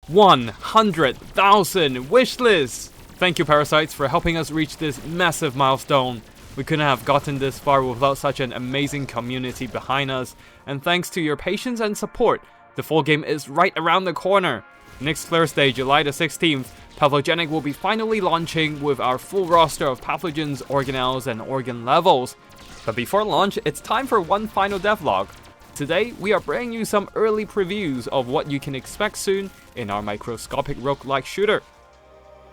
100,000 wishlists! Thank you, Parasites, for helping us reach this massive milestone. We couldn't have gotten this far without such an amazing community behind us, and thanks to your patience and support, the full game is right around the corner. Next Thursday, July the 16th, Pathogenic will be finally launching with our full roster of pathogens, organelles, and organ levels. But before launch, it's time for one final devlog. Today, we are bringing you some early previews of what you can expect soon in our microscopic roguelike shooter.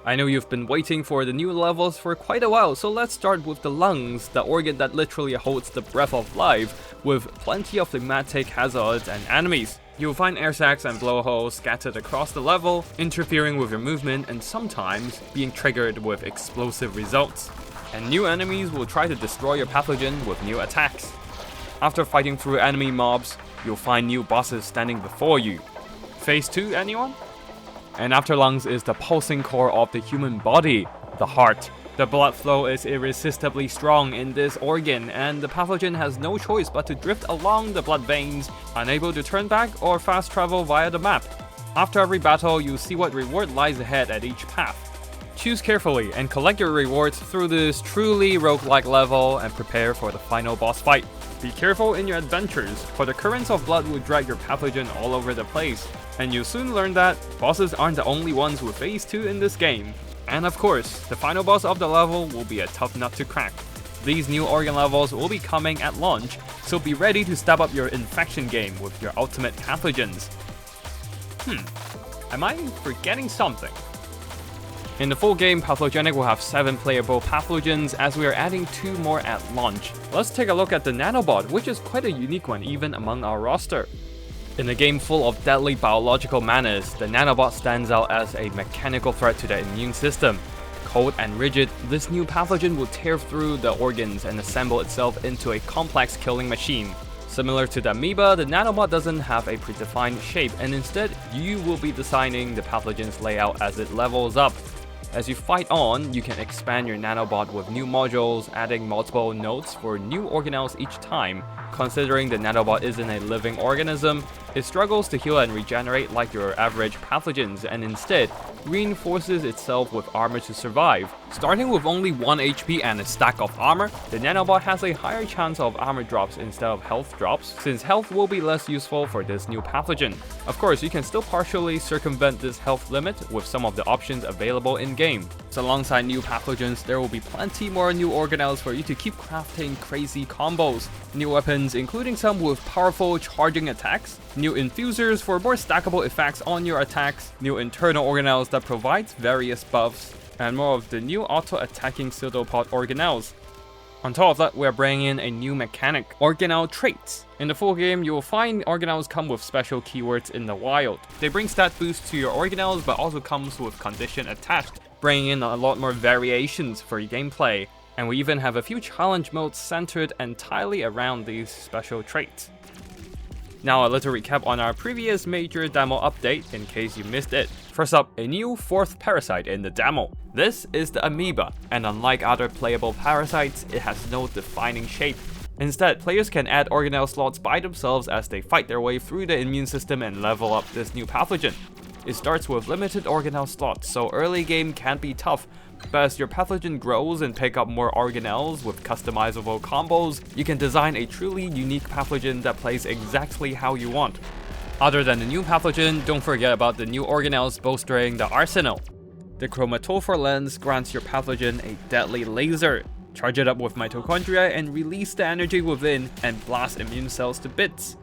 I know you've been waiting for the new levels for quite a while, so let's start with the lungs, the organ that literally holds the breath of life, with plenty of thematic hazards and enemies. You'll find air sacs and blowholes scattered across the level, interfering with your movement and sometimes being triggered with explosive results. And new enemies will try to destroy your pathogen with new attacks. After fighting through enemy mobs, you'll find new bosses standing before you. Phase 2, anyone? And after lungs is the pulsing core of the human body, the heart. The blood flow is irresistibly strong in this organ, and the pathogen has no choice but to drift along the blood veins, unable to turn back or fast travel via the map. After every battle, you'll see what reward lies ahead at each path. Choose carefully and collect your rewards through this truly roguelike level and prepare for the final boss fight. Be careful in your adventures, for the currents of blood will drag your pathogen all over the place, and you'll soon learn that bosses aren't the only ones with phase 2 in this game. And of course, the final boss of the level will be a tough nut to crack. These new organ levels will be coming at launch, so be ready to step up your infection game with your ultimate pathogens. Am I forgetting something? In the full game, Pathogenic will have 7 playable pathogens as we are adding 2 more at launch. Let's take a look at the Nanobot, which is quite a unique one even among our roster. In a game full of deadly biological menace, the Nanobot stands out as a mechanical threat to the immune system. Cold and rigid, this new pathogen will tear through the organs and assemble itself into a complex killing machine. Similar to the amoeba, the Nanobot doesn't have a predefined shape, and instead, you will be designing the pathogen's layout as it levels up. As you fight on, you can expand your Nanobot with new modules, adding multiple nodes for new organelles each time. Considering the Nanobot isn't a living organism, it struggles to heal and regenerate like your average pathogens, and instead reinforces itself with armor to survive. Starting with only 1 HP and a stack of armor, the Nanobot has a higher chance of armor drops instead of health drops, since health will be less useful for this new pathogen. Of course, you can still partially circumvent this health limit with some of the options available in-game. So alongside new pathogens, there will be plenty more new organelles for you to keep crafting crazy combos. New weapons, including some with powerful charging attacks, new infusers for more stackable effects on your attacks, new internal organelles that provides various buffs, and more of the new auto-attacking pseudopod organelles. On top of that, we're bringing in a new mechanic, organelle traits. In the full game, you will find organelles come with special keywords in the wild. They bring stat boosts to your organelles, but also comes with condition attached, bringing in a lot more variations for your gameplay. And we even have a few challenge modes centered entirely around these special traits. Now a little recap on our previous major demo update in case you missed it. First up, a new 4th parasite in the demo. This is the amoeba, and unlike other playable parasites, it has no defining shape. Instead, players can add organelle slots by themselves as they fight their way through the immune system and level up this new pathogen. It starts with limited organelle slots, so early game can be tough, but as your pathogen grows and pick up more organelles with customizable combos, you can design a truly unique pathogen that plays exactly how you want. Other than the new pathogen, don't forget about the new organelles bolstering the arsenal. The chromatophore lens grants your pathogen a deadly laser. Charge it up with mitochondria and release the energy within and blast immune cells to bits.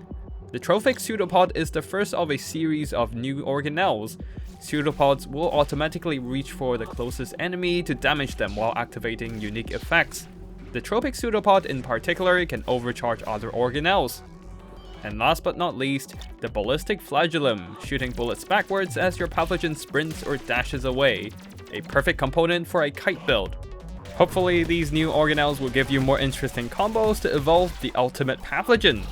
The trophic pseudopod is the first of a series of new organelles. Pseudopods will automatically reach for the closest enemy to damage them while activating unique effects. The tropic pseudopod in particular can overcharge other organelles. And last but not least, the ballistic flagellum, shooting bullets backwards as your pathogen sprints or dashes away. A perfect component for a kite build. Hopefully these new organelles will give you more interesting combos to evolve the ultimate pathogen.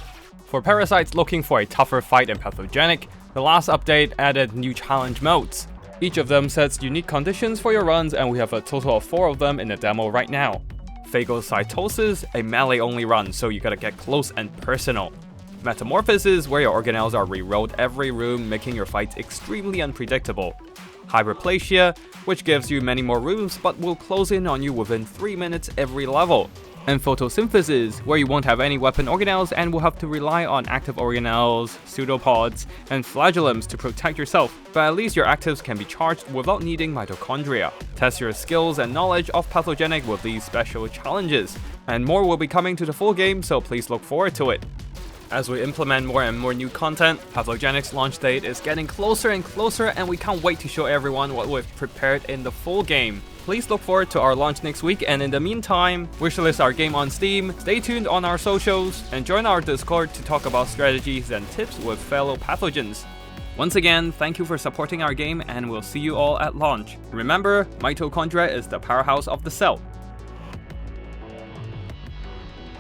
For parasites looking for a tougher fight in Pathogenic, the last update added new challenge modes. Each of them sets unique conditions for your runs, and we have a total of 4 of them in the demo right now. Phagocytosis, a melee only run, so you gotta get close and personal. Metamorphosis, where your organelles are rerolled every room, making your fights extremely unpredictable. Hyperplasia, which gives you many more rooms but will close in on you within 3 minutes every level. And photosynthesis, where you won't have any weapon organelles and will have to rely on active organelles, pseudopods, and flagellums to protect yourself, but at least your actives can be charged without needing mitochondria. Test your skills and knowledge of Pathogenic with these special challenges, and more will be coming to the full game, so please look forward to it. As we implement more and more new content, Pathogenic's launch date is getting closer and closer, and we can't wait to show everyone what we've prepared in the full game. Please look forward to our launch next week, and in the meantime, wishlist our game on Steam, stay tuned on our socials, and join our Discord to talk about strategies and tips with fellow pathogens. Once again, thank you for supporting our game, and we'll see you all at launch. Remember, mitochondria is the powerhouse of the cell.